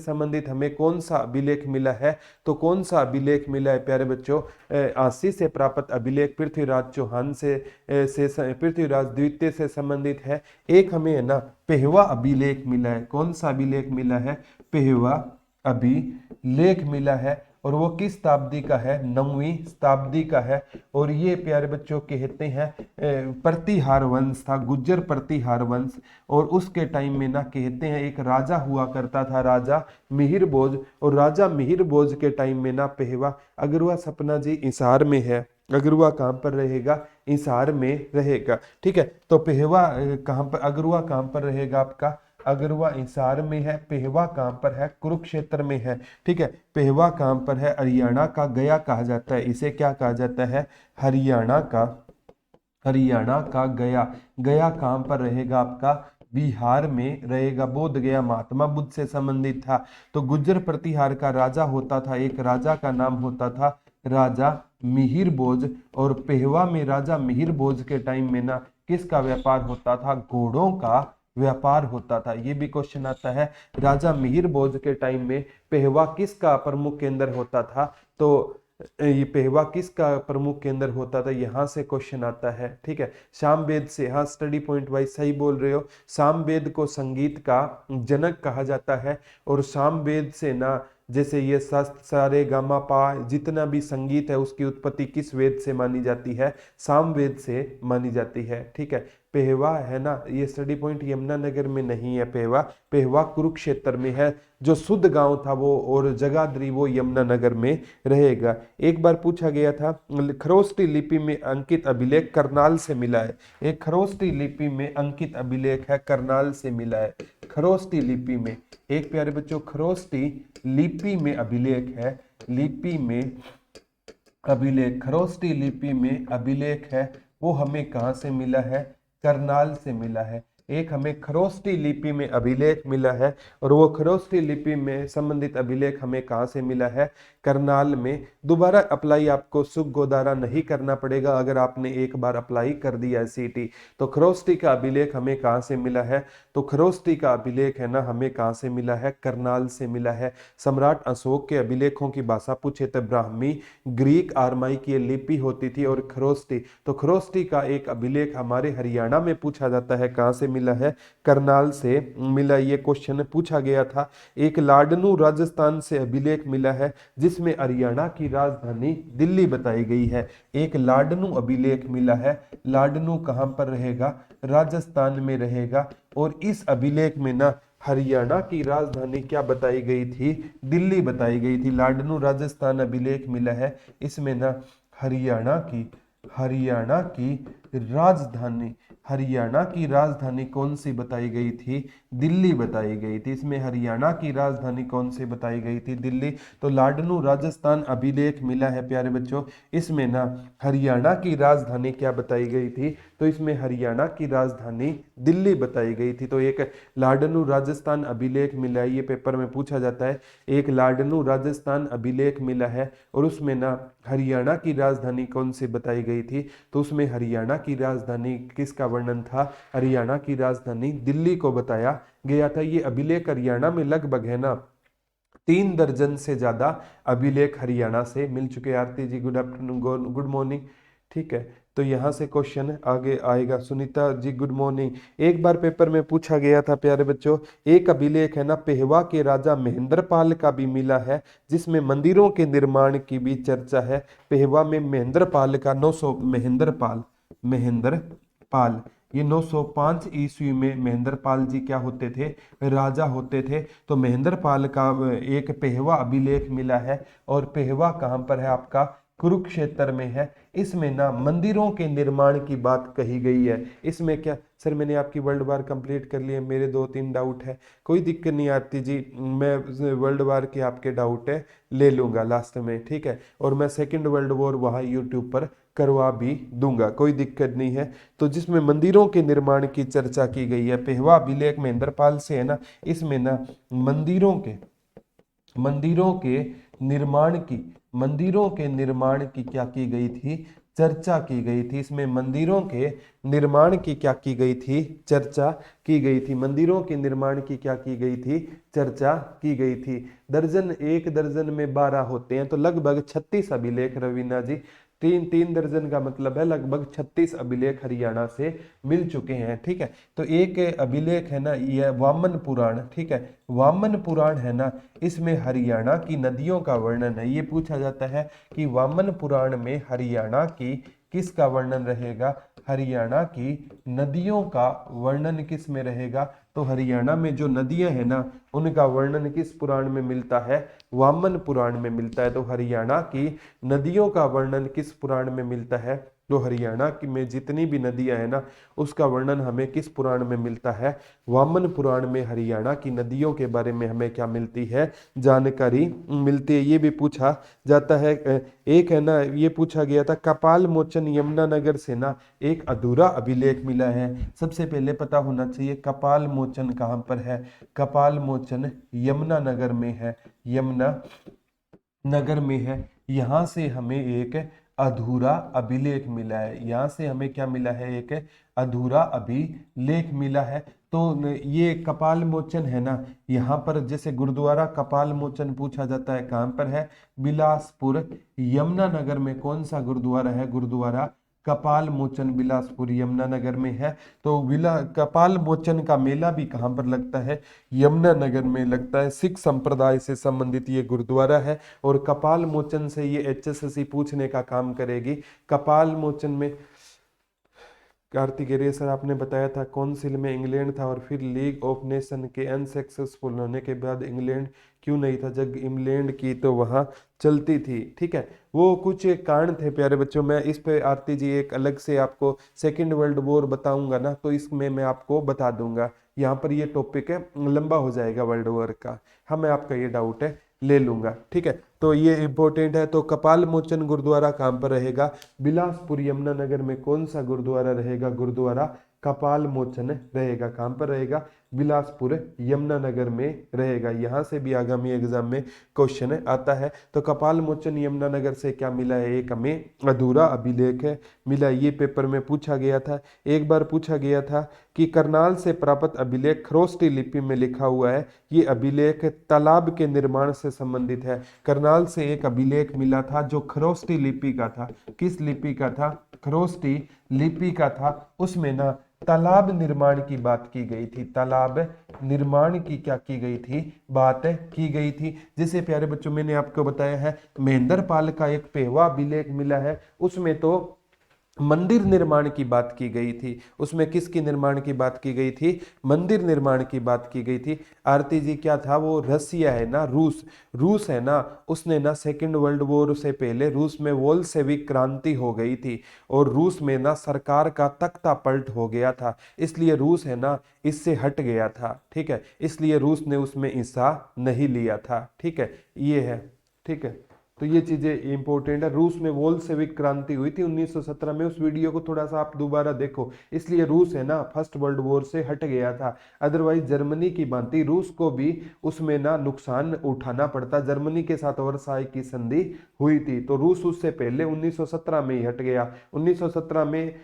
संबंधित हमें कौन सा अभिलेख मिला है, तो कौन सा अभिलेख मिला है प्यारे बच्चों, आसी से प्राप्त अभिलेख पृथ्वीराज चौहान से पृथ्वीराज द्वितीय से संबंधित है। एक हमें है ना पेहवा अभिलेख मिला है। कौन सा अभिलेख मिला है, पेहवा अभिलेख मिला है। और वो किस शताब्दी का है, 9वीं शताब्दी का है। और ये प्यारे बच्चों कहते हैं प्रतिहार वंश था, गुज्जर प्रतिहार वंश। और उसके टाइम में ना कहते हैं एक राजा हुआ करता था, राजा मिहिर भोज। और राजा मिहिर भोज के टाइम में ना पेहवा, अगरवा सपना जी हिसार में है। अगरवा कहाँ पर रहेगा, हिसार में रहेगा। ठीक है, तो पेहवा कहाँ पर, अगरवा कहाँ पर रहेगा आपका, अगरवा हिसार में है। पेहवा कहां पर है, कुरुक्षेत्र में है। ठीक है, पेहवा कहां पर है, हरियाणा का गया कहा जाता है। इसे क्या कहा जाता है, हरियाणा का गया। गया कहां पर रहेगा आपका, बिहार में रहेगा। बोध गया महात्मा बुद्ध से संबंधित था। तो गुज्जर प्रतिहार का राजा होता था, एक राजा का नाम होता था राजा मिहिर भोज। और पेहवा में राजा मिहिर भोज के टाइम में ना किसका व्यापार होता था, घोड़ों का व्यापार होता था। ये भी क्वेश्चन आता है, राजा मिहिर भोज के टाइम में पेहवा किसका प्रमुख केंद्र होता था। तो ये पेहवा किसका प्रमुख केंद्र होता था, यहां से क्वेश्चन आता है। ठीक है, सामवेद से, हाँ स्टडी पॉइंट वाइज सही बोल रहे हो। सामवेद को संगीत का जनक कहा जाता है। और सामवेद से ना जैसे ये सा सा रे गा मा पा, जितना भी संगीत है उसकी उत्पत्ति किस वेद से मानी जाती है? सामवेद से मानी जाती है। ठीक है, पेहवा है ना, ये स्टडी पॉइंट यमुनानगर में नहीं है। पेहवा, पेहवा कुरुक्षेत्र में है। जो शुद्ध गांव था वो और जगाधरी वो यमुनानगर में रहेगा। एक बार पूछा गया था, खरोष्टी लिपि में अंकित अभिलेख करनाल से मिला है। एक खरोष्टी लिपि में अंकित अभिलेख है, करनाल से मिला है। खरोष्टी लिपि में, एक प्यारे बच्चों, खरोष्टी लिपि में अभिलेख है, लिपि में अभिलेख, खरोष्टी लिपि में अभिलेख है, वो हमें कहाँ से मिला है? करनाल से मिला है। एक हमें खरोष्टी लिपि में अभिलेख मिला है और वो खरोष्टी लिपि में संबंधित अभिलेख हमें कहाँ से मिला है? करनाल में। दोबारा अप्लाई आपको सुख गोदारा नहीं करना पड़ेगा अगर आपने एक बार अप्लाई कर दिया है सीटी। तो खरोष्टी का अभिलेख हमें कहाँ से मिला है? तो खरोष्टी का अभिलेख है ना हमें कहाँ से मिला है? करनाल से मिला है। सम्राट अशोक के अभिलेखों की भाषा पूछे तो ब्राह्मी, ग्रीक, आरमाई की लिपि होती थी और खरोष्टी। तो खरोष्टी का एक अभिलेख हमारे हरियाणा में पूछा जाता है, कहाँ से मिला है? करनाल से मिला। ये क्वेश्चन पूछा गया था। एक लाडनू राजस्थान से अभिलेख मिला है जिसमें हरियाणा की राजधानी दिल्ली बताई गई है। एक लाडनू अभिलेख मिला है। लाडनू कहां पर रहेगा? राजस्थान में रहेगा। और इस अभिलेख में ना हरियाणा की राजधानी क्या बताई गई थी? दिल्ली बताई गई थी। लाडनू राजस्थान अभिलेख मिला है, इसमें ना हरियाणा की राजधानी, हरियाणा की राजधानी कौन सी बताई गई थी? दिल्ली बताई गई थी। इसमें हरियाणा की राजधानी कौन सी बताई गई थी? दिल्ली। तो लाडनू राजस्थान अभिलेख मिला है प्यारे बच्चों, इसमें ना हरियाणा की राजधानी क्या बताई गई थी? तो इसमें हरियाणा की राजधानी दिल्ली बताई गई थी। तो एक लाडनू राजस्थान अभिलेख मिला है, ये पेपर में पूछा जाता है। एक लाडनू राजस्थान अभिलेख मिला है और उसमें ना हरियाणा की राजधानी कौन सी बताई गई थी? तो उसमें हरियाणा की राजधानी किसका वर्णन था? हरियाणा की राजधानी दिल्ली को बताया गया था। ये अभिलेख हरियाणा में लगभग है ना 3 दर्जन से ज्यादा अभिलेख हरियाणा से मिल चुके। आरती जी गुड आफ्टरनून, गुड मॉर्निंग। ठीक है, तो यहाँ से क्वेश्चन आगे आएगा। Sunita ji good morning. एक बार पेपर में पूछा गया था प्यारे बच्चों, एक अभिलेख है ना पेहवा के राजा महेंद्रपाल का भी मिला है जिसमें मंदिरों के निर्माण की भी चर्चा है। पेहवा में महेंद्रपाल का 900, महेंद्रपाल ये 905 ईस्वी में महेंद्रपाल जी क्या होते थे? राजा होते थे। तो महेंद्रपाल का एक पेहवा अभिलेख मिला है और पेहवा कहाँ पर है आपका? कुरुक्षेत्र में है। इसमें ना मंदिरों के निर्माण की बात कही गई है। इसमें क्या सर, मैंने आपकी वर्ल्ड वार कंप्लीट कर ली है, मेरे 2-3 डाउट है। कोई दिक्कत नहीं आती जी, मैं वर्ल्ड वार के आपके डाउट है ले लूंगा लास्ट में। ठीक है, और मैं सेकंड वर्ल्ड वॉर वहाँ यूट्यूब पर करवा भी दूंगा, कोई दिक्कत नहीं है। तो जिसमें मंदिरों के निर्माण की चर्चा की गई है, पेहवा अभिलेख महेंद्रपाल से है ना, इसमें ना मंदिरों के निर्माण की क्या की गई थी? चर्चा की गई थी। इसमें मंदिरों के निर्माण की क्या की गई थी? चर्चा की गई थी। मंदिरों के निर्माण की क्या की गई थी? चर्चा की गई थी। दर्जन, एक दर्जन में 12 होते हैं तो लगभग 36 अभिलेख रवीना जी, 3 दर्जन का मतलब है लगभग 36 अभिलेख हरियाणा से मिल चुके हैं। ठीक है, तो एक अभिलेख है ना यह वामन पुराण। ठीक है, वामन पुराण है ना, इसमें हरियाणा की नदियों का वर्णन है। ये पूछा जाता है कि वामन पुराण में हरियाणा की किसका वर्णन रहेगा? हरियाणा की नदियों का वर्णन किस में रहेगा? तो हरियाणा में जो नदियां हैं ना उनका वर्णन किस पुराण में मिलता है? वामन पुराण में मिलता है। तो हरियाणा की नदियों का वर्णन किस पुराण में मिलता है? तो हरियाणा की में जितनी भी नदियां हैं ना उसका वर्णन हमें किस पुराण में मिलता है? वामन पुराण में हरियाणा की नदियों के बारे में हमें क्या मिलती है? जानकारी मिलती है। ये भी पूछा जाता है। एक है ना ये पूछा गया था, कपाल मोचन यमुनानगर से ना एक अधूरा अभिलेख मिला है। सबसे पहले पता होना चाहिए कपाल मोचन कहाँ पर है। कपाल मोचन यमुनानगर में है, यमुना नगर में है। यहाँ से हमें एक अधूरा अभिलेख मिला है। यहाँ से हमें क्या मिला है? एक अधूरा अभिलेख मिला है। तो ये कपाल मोचन है ना, यहाँ पर जैसे गुरुद्वारा कपाल मोचन पूछा जाता है, कहाँ पर है? बिलासपुर यमुनानगर में कौन सा गुरुद्वारा है? गुरुद्वारा कपाल मोचन बिलासपुर यमुनानगर में है। तो कपाल मोचन का मेला भी कहाँ पर लगता है? यमुनानगर में लगता है। सिख संप्रदाय से संबंधित ये गुरुद्वारा है और कपाल मोचन से ये HSSC पूछने का काम करेगी। कपाल मोचन में कार्तिक एरिया सर आपने बताया था काउंसिल में इंग्लैंड था और फिर लीग ऑफ नेशन के अनसक्सेसफुल होने के बाद इंग्लैंड क्यों नहीं था, जब इंग्लैंड की तो वहाँ चलती थी। ठीक है, वो कुछ कारण थे प्यारे बच्चों। मैं इस पे आरती जी एक अलग से आपको सेकेंड वर्ल्ड वॉर बताऊंगा ना, तो इसमें मैं आपको बता दूंगा। यहाँ पर ये टॉपिक है, लंबा हो जाएगा वर्ल्ड वॉर का। हाँ, मैं आपका ये डाउट है ले लूंगा। ठीक है, तो ये इंपॉर्टेंट है। तो कपाल मोचन गुरुद्वारा कहाँ पर रहेगा? बिलासपुर यमुनानगर में कौन सा गुरुद्वारा रहेगा? गुरुद्वारा कपाल मोचन रहेगा। कहाँ पर रहेगा? बिलासपुर यमुनानगर में रहेगा। यहाँ से भी आगामी एग्जाम में क्वेश्चन आता है। तो कपाल मोचन यमुनानगर से क्या मिला है? एक हमें अधूरा अभिलेख है मिला। ये पेपर में पूछा गया था, एक बार पूछा गया था कि करनाल से प्राप्त अभिलेख खरोष्टी लिपि में लिखा हुआ है। ये अभिलेख तालाब के निर्माण से संबंधित है। करनाल से एक अभिलेख मिला था जो खरोष्टी लिपि का था। किस लिपि का था? खरोष्टी लिपि का था। उसमें ना तालाब निर्माण की बात की गई थी। तालाब निर्माण की क्या की गई थी? बात की गई थी। जैसे प्यारे बच्चों मैंने आपको बताया है महेंद्र पाल का एक पेवा अभिलेख मिला है, उसमें तो मंदिर निर्माण की बात की गई थी। उसमें किसकी निर्माण की बात की गई थी? मंदिर निर्माण की बात की गई थी। आरती जी क्या था वो? रसिया है ना, रूस है ना, उसने ना सेकेंड वर्ल्ड वॉर से पहले रूस में वोल्शेविक क्रांति हो गई थी और रूस में ना सरकार का तख्ता पलट हो गया था, इसलिए रूस है ना इससे हट गया था। ठीक है, इसलिए रूस ने उसमें हिस्सा नहीं लिया था। ठीक है, ये है। ठीक है, तो ये चीजें इंपॉर्टेंट है। रूस में वोल्शेविक क्रांति हुई थी 1917 में। उस वीडियो को थोड़ा सा आप दोबारा देखो। इसलिए रूस है ना फर्स्ट वर्ल्ड वॉर से हट गया था। अदरवाइज जर्मनी की भांति रूस को भी उसमें ना नुकसान उठाना पड़ता। जर्मनी के साथ वर्साई की संधि हुई थी, तो रूस उससे पहले 1917 में ही हट गया। 1917 में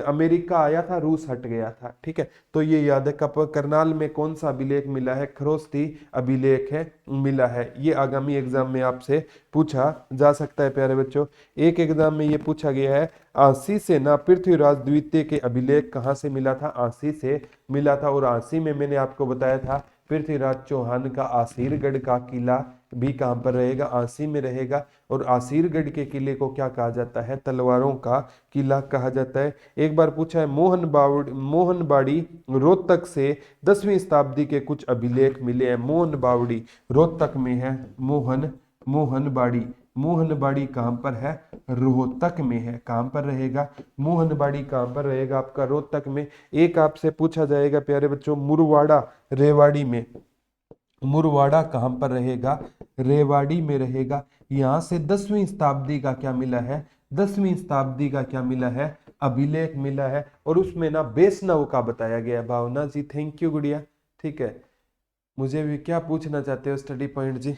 अमेरिका आया था, रूस हट गया था। ठीक है, तो ये याद है। करनाल में कौन सा अभिलेख मिला है? खरोष्टी अभिलेख है मिला है। ये आगामी एग्जाम में आपसे पूछा जा सकता है प्यारे बच्चों। एक एग्जाम में ये पूछा गया है आंसी से ना पृथ्वीराज द्वितीय के अभिलेख कहाँ से मिला था? आंसी से मिला था। और आंसी में मैंने आपको बताया था पृथ्वीराज चौहान का आसीरगढ़ का किला भी कहाँ पर रहेगा? आंसी में रहेगा। और आसीरगढ़ के किले को क्या कहा जाता है? तलवारों का किला कहा जाता है। एक बार पूछा है मोहनबाड़ी रोहतक से 10वीं शताब्दी के कुछ अभिलेख मिले हैं। मोहनबाड़ी रोहतक में है। मोहनबाड़ी कहाँ पर है? रोहतक में है। कहाँ पर रहेगा? मोहनबाड़ी कहाँ पर रहेगा आपका? रोहतक में। एक आपसे पूछा जाएगा प्यारे बच्चों मुरवाड़ा रेवाड़ी में। मुरवाड़ा कहाँ पर रहेगा? रेवाड़ी में रहेगा। यहाँ से 10वीं शताब्दी का क्या मिला है? 10वीं शताब्दी का क्या मिला है? अभिलेख मिला है। और उसमें ना वैष्णव का बताया गया। भावना जी थैंक यू गुड़िया। ठीक है, मुझे भी क्या पूछना चाहते हो स्टडी पॉइंट जी?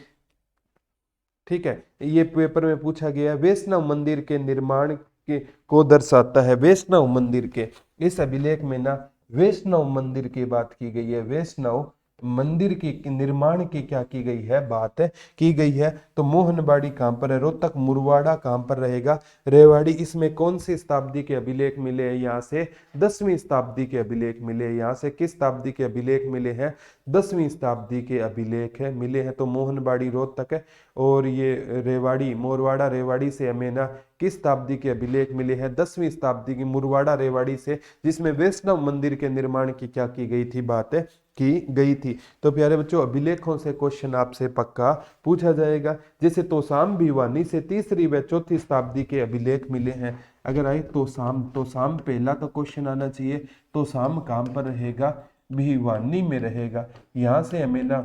ठीक है, ये पेपर में पूछा गया वैष्णव मंदिर के निर्माण के को दर्शाता है। वैष्णव मंदिर के इस अभिलेख में ना वैष्णव मंदिर की बात की गई है। वैष्णव मंदिर के निर्माण की क्या की गई है? बात की गई है। तो मोहनबाड़ी कहाँ पर है? रोहतक। मुरवाड़ा कहाँ पर रहेगा? रेवाड़ी। इसमें कौन सी शताब्दी के अभिलेख मिले हैं? यहाँ से 10वीं शताब्दी के अभिलेख मिले। यहाँ से किस शताब्दी के अभिलेख मिले हैं? 10वीं शताब्दी के अभिलेख है मिले हैं। तो मोहनबाड़ी रोहतक है। और ये रेवाड़ी मोरवाड़ा रेवाड़ी से हमें ना किस शताब्दी के अभिलेख मिले हैं? 10वीं शताब्दी की मुरवाड़ा रेवाड़ी से, जिसमें वैष्णव मंदिर के निर्माण की क्या की गई थी? बात की गई थी। तो प्यारे बच्चों अभिलेखों से क्वेश्चन आपसे पक्का पूछा जाएगा। जैसे तोसाम भिवानी से 3री व 4थी शताब्दी के अभिलेख मिले हैं। अगर आए तोसाम पहला तो क्वेश्चन आना चाहिए। तोसाम कहाँ पर रहेगा? भिवानी में रहेगा। यहाँ से हमें ना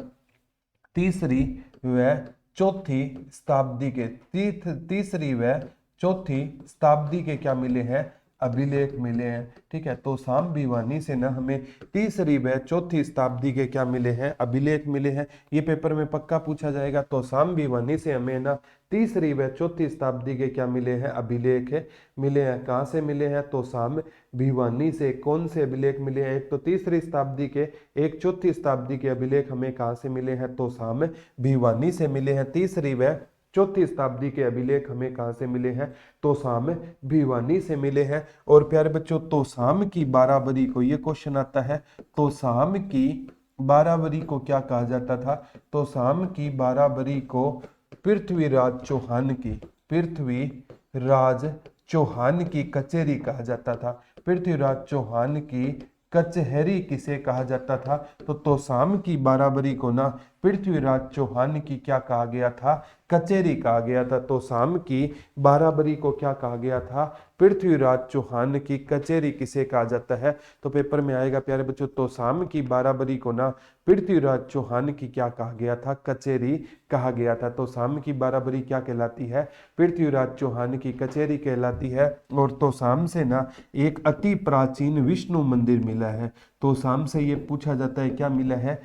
3री व 4थी शताब्दी के 3री व 4थी शताब्दी के क्या मिले हैं? अभिलेख मिले हैं। ठीक है, तो साम भिवानी से ना हमें 3री व 4थी शताब्दी के क्या मिले हैं? अभिलेख मिले हैं। ये पेपर में पक्का पूछा जाएगा। तो साम भिवानी से हमें ना 3री व 4थी शताब्दी के क्या मिले हैं? अभिलेख मिले हैं। कहाँ से मिले हैं? तो साम भिवानी से। कौन से अभिलेख मिले हैं? एक तो 3री शताब्दी के, एक 4थी शताब्दी के अभिलेख हमें कहाँ से मिले हैं? तो साम भिवानी से मिले हैं। 3री व चौथी शताब्दी के अभिलेख हमें कहाँ से मिले हैं? तोसाम भिवानी से मिले हैं। और प्यारे बच्चों तोसाम की बाराबरी को, ये क्वेश्चन आता है, तोसाम की बाराबरी को क्या कहा जाता था? तोसाम की बाराबरी को पृथ्वीराज चौहान की, पृथ्वीराज चौहान की कचहरी कहा जाता था। पृथ्वीराज चौहान की कचहरी किसे कहा जाता था? तो तोसाम की बाराबरी को ना पृथ्वीराज चौहान की क्या कहा गया था? कचहरी कहा गया था। तोसाम की बाराबरी को क्या कहा गया था? पृथ्वीराज चौहान की कचहरी किसे कहा जाता है? तो पेपर में आएगा प्यारे बच्चों, तोसाम की बाराबरी को ना पृथ्वीराज चौहान की क्या कहा गया था? कचहरी कहा गया था। तोसाम की बाराबरी क्या कहलाती है? पृथ्वीराज चौहान की कचहरी कहलाती है। और तोसाम से ना एक अति प्राचीन विष्णु मंदिर मिला है। तोसाम से ये पूछा जाता है क्या मिला है?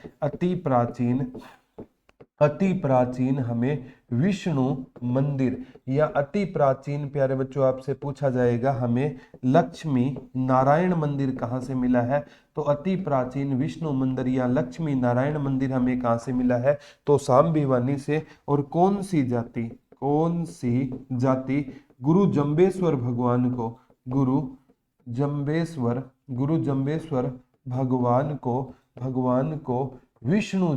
अति प्राचीन हमें विष्णु मंदिर, या अति प्राचीन प्यारे बच्चों आपसे पूछा जाएगा हमें लक्ष्मी नारायण मंदिर कहाँ से मिला है? तो अति प्राचीन विष्णु मंदिर या लक्ष्मी नारायण मंदिर हमें कहाँ से मिला है? तो तोसाम भिवानी से। और कौन सी जाति गुरु जंबेश्वर भगवान को, गुरु जंबेश्वर भगवान को विष्णु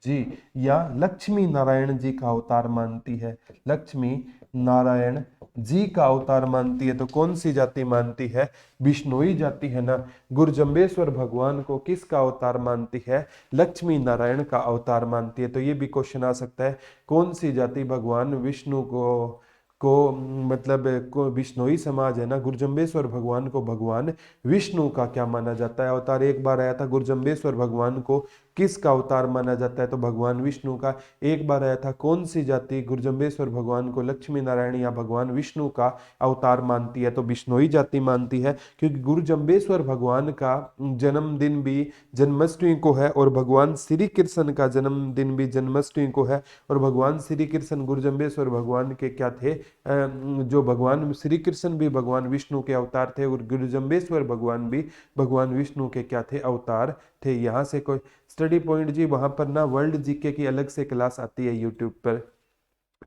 जी या लक्ष्मी नारायण जी का अवतार मानती है? लक्ष्मी नारायण जी का अवतार मानती है। तो कौन सी जाति मानती है? बिश्नोई जाति है ना। गुरुजम्बेश्वर भगवान को किसका अवतार मानती है? लक्ष्मी नारायण का अवतार मानती है। तो ये भी क्वेश्चन आ सकता है, कौन सी जाति भगवान विष्णु को मतलब को बिश्नोई समाज है ना, गुरुजम्बेश्वर भगवान को भगवान विष्णु का क्या माना जाता है? अवतार एक बार आया था। गुरुजम्बेश्वर भगवान को किसका अवतार माना जाता है? तो भगवान विष्णु का एक बार आया था। कौन सी जाति गुरुजम्बेश्वर भगवान को लक्ष्मी नारायण या भगवान विष्णु का अवतार मानती है? तो बिश्नोई जाति मानती है, क्योंकि गुरुजम्बेश्वर भगवान का जन्मदिन भी जन्माष्टमी को है और भगवान श्री कृष्ण का जन्मदिन भी जन्माष्टमी को है। और भगवान श्री कृष्ण गुरुजम्बेश्वर भगवान के क्या थे? जो भगवान श्री कृष्ण भी भगवान विष्णु के अवतार थे और गुरुजम्बेश्वर भगवान भी भगवान विष्णु के क्या थे? अवतार थे। यहाँ से कोई स्टडी पॉइंट जी, वहां पर ना वर्ल्ड जीके की अलग से क्लास आती है यूट्यूब पर,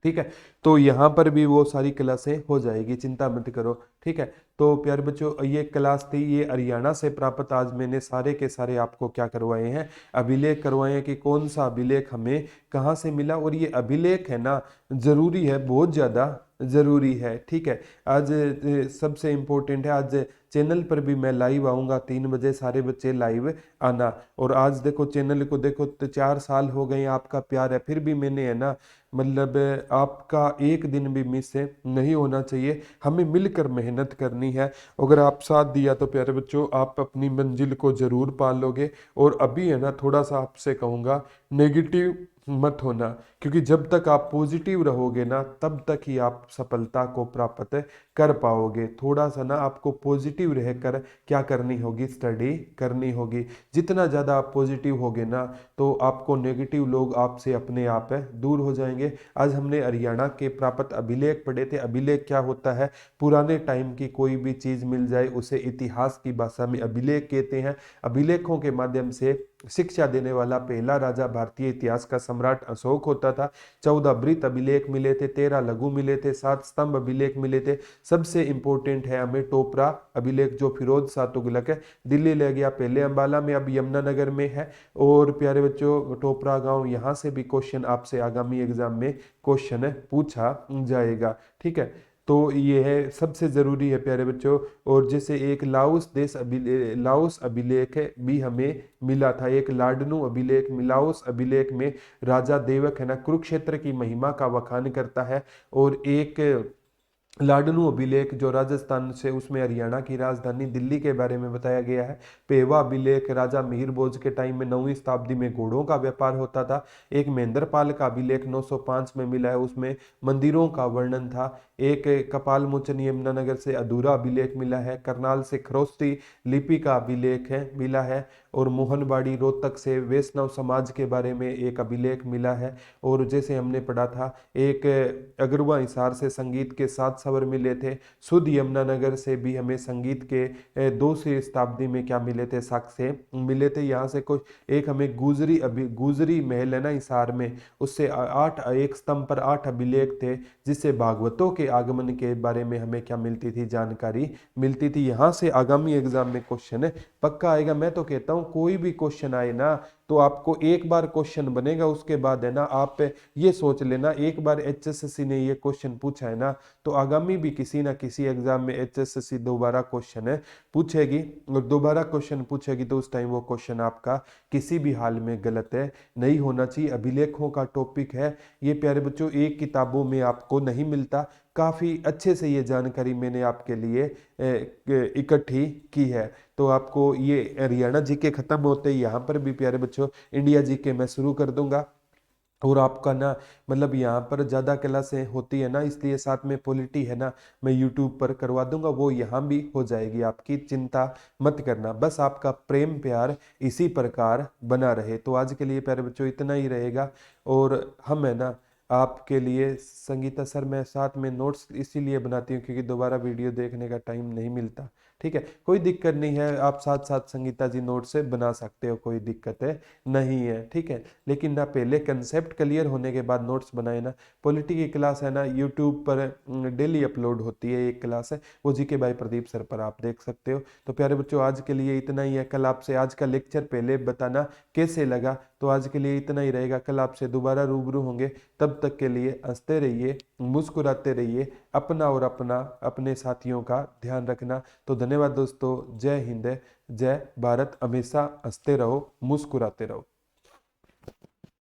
ठीक है, तो यहाँ पर भी वो सारी क्लासें हो जाएगी, चिंता मत करो, ठीक है। तो प्यारे बच्चों ये क्लास थी, ये हरियाणा से प्राप्त। आज मैंने सारे के सारे आपको क्या करवाए हैं? अभिलेख करवाए हैं कि कौन सा अभिलेख हमें कहाँ से मिला। और ये अभिलेख है ना जरूरी है, बहुत ज़्यादा जरूरी है, ठीक है। आज सबसे इम्पोर्टेंट है, आज चैनल पर भी मैं लाइव आऊँगा 3 बजे, सारे बच्चे लाइव आना। और आज देखो चैनल को देखो तो 4 साल हो गए, आपका प्यार है, फिर भी मैंने है ना मतलब आपका एक दिन भी मिस नहीं होना चाहिए। हमें मिलकर मेहनत करनी है। अगर आप साथ दिया तो प्यारे बच्चों आप अपनी मंजिल को जरूर पा लोगे। और अभी है ना थोड़ा सा आपसे कहूँगा नेगेटिव मत होना, क्योंकि जब तक आप पॉजिटिव रहोगे ना तब तक ही आप सफलता को प्राप्त कर पाओगे। थोड़ा सा ना आपको पॉजिटिव रहकर क्या करनी होगी? स्टडी करनी होगी। जितना ज़्यादा आप पॉजिटिव होगे ना तो आपको नेगेटिव लोग आपसे अपने आप दूर हो जाएंगे। आज हमने हरियाणा के प्राप्त अभिलेख पढ़े थे। अभिलेख क्या होता है? पुराने टाइम की कोई भी चीज़ मिल जाए उसे इतिहास की भाषा में अभिलेख कहते हैं। अभिलेखों के माध्यम से शिक्षा देने वाला पहला राजा भारतीय इतिहास का सम्राट अशोक होता था। 14 बृहत अभिलेख मिले थे, 13 लघु मिले थे, 7 स्तंभ अभिलेख मिले थे। सबसे इंपॉर्टेंट है हमें टोपरा अभिलेख, जो फिरोज शाह तुगलक है दिल्ली ले गया, पहले अंबाला में अब यमुनानगर में है। और प्यारे बच्चों टोपरा गांव, यहाँ से भी क्वेश्चन आपसे आगामी एग्जाम में क्वेश्चन पूछा जाएगा, ठीक है। तो ये है सबसे ज़रूरी है प्यारे बच्चों। और जैसे एक लाओस अभिलेख भी हमें मिला था, एक लाडनू अभिलेख, लाओस अभिलेख में राजा देवक है ना कुरुक्षेत्र की महिमा का बखान करता है। और एक लाडनू अभिलेख जो राजस्थान से, उसमें हरियाणा की राजधानी दिल्ली के बारे में बताया गया है। पेवा अभिलेख राजा मिहिर भोज के टाइम में 9वीं शताब्दी में घोड़ों का व्यापार होता था। एक महेंद्रपाल का अभिलेख 905 में मिला है, उसमें मंदिरों का वर्णन था। एक कपाल मोचन यमुनानगर से अधूरा अभिलेख मिला है। करनाल से खरोस्ती लिपि का अभिलेख है मिला है। और मोहनबाड़ी रोहतक से वैष्णव समाज के बारे में एक अभिलेख मिला है। और जैसे हमने पढ़ा था एक अगरवा हिसार से संगीत के 7 स्वर मिले थे। शुद्ध यमुनानगर से भी हमें संगीत के 2वीं शताब्दी में क्या मिले थे, साक्ष्य मिले थे। यहाँ से कुछ एक हमें गुजरी महल है ना हिसार में, उससे 8 एक स्तंभ पर 8 अभिलेख थे, जिससे भागवतों के आगमन के बारे में हमें क्या मिलती थी, जानकारी मिलती थी। यहाँ से आगामी एग्जाम में क्वेश्चन पक्का आएगा। मैं तो कहता हूँ कोई भी क्वेश्चन आए ना तो आपको एक बार क्वेश्चन बनेगा, उसके बाद है ना आप ये सोच लेना, एक बार एचएसएससी ने ये क्वेश्चन पूछा है ना तो आगामी भी किसी ना किसी एग्जाम में एचएसएससी दोबारा क्वेश्चन पूछेगी, और दोबारा क्वेश्चन पूछेगी तो उस टाइम वो क्वेश्चन आपका किसी भी हाल में गलत नहीं होना चाहिए। अभिलेखों का टॉपिक है ये प्यारे बच्चों, एक किताबों में आपको नहीं मिलता। काफ़ी अच्छे से ये जानकारी मैंने आपके लिए इकट्ठी की है। तो आपको ये हरियाणा जीके खत्म होते ही यहाँ पर भी प्यारे बच्चों इंडिया जीके मैं शुरू कर दूंगा। और आपका ना मतलब यहाँ पर ज़्यादा क्लासें होती है ना, इसलिए साथ में पॉलिटी है ना मैं यूट्यूब पर करवा दूंगा, वो यहाँ भी हो जाएगी, आपकी चिंता मत करना। बस आपका प्रेम प्यार इसी प्रकार बना रहे। तो आज के लिए प्यारे बच्चों इतना ही रहेगा। और हम है ना आपके लिए संगीता सर मैं साथ में नोट्स इसीलिए बनाती हूँ क्योंकि दोबारा वीडियो देखने का टाइम नहीं मिलता। ठीक है, कोई दिक्कत नहीं है, आप साथ साथ संगीता जी नोट से बना सकते हो, कोई दिक्कत नहीं है। ठीक है, लेकिन ना पहले कंसेप्ट क्लियर होने के बाद नोट्स बनाए ना। पॉलिटी की क्लास है ना यूट्यूब पर डेली अपलोड होती है, एक क्लास है वो जीके बाय प्रदीप सर पर आप देख सकते हो। तो प्यारे बच्चों आज के लिए इतना ही है। कल आपसे आज का लेक्चर पहले बताना कैसे लगा। तो आज के लिए इतना ही रहेगा, कल आपसे दोबारा रूबरू होंगे। तब तक के लिए हंसते रहिए, मुस्कुराते रहिए, अपना और अपने साथियों का ध्यान रखना। तो धन्यवाद दोस्तों, जय हिंद, जय भारत, हमेशा हंसते रहो, मुस्कुराते रहो।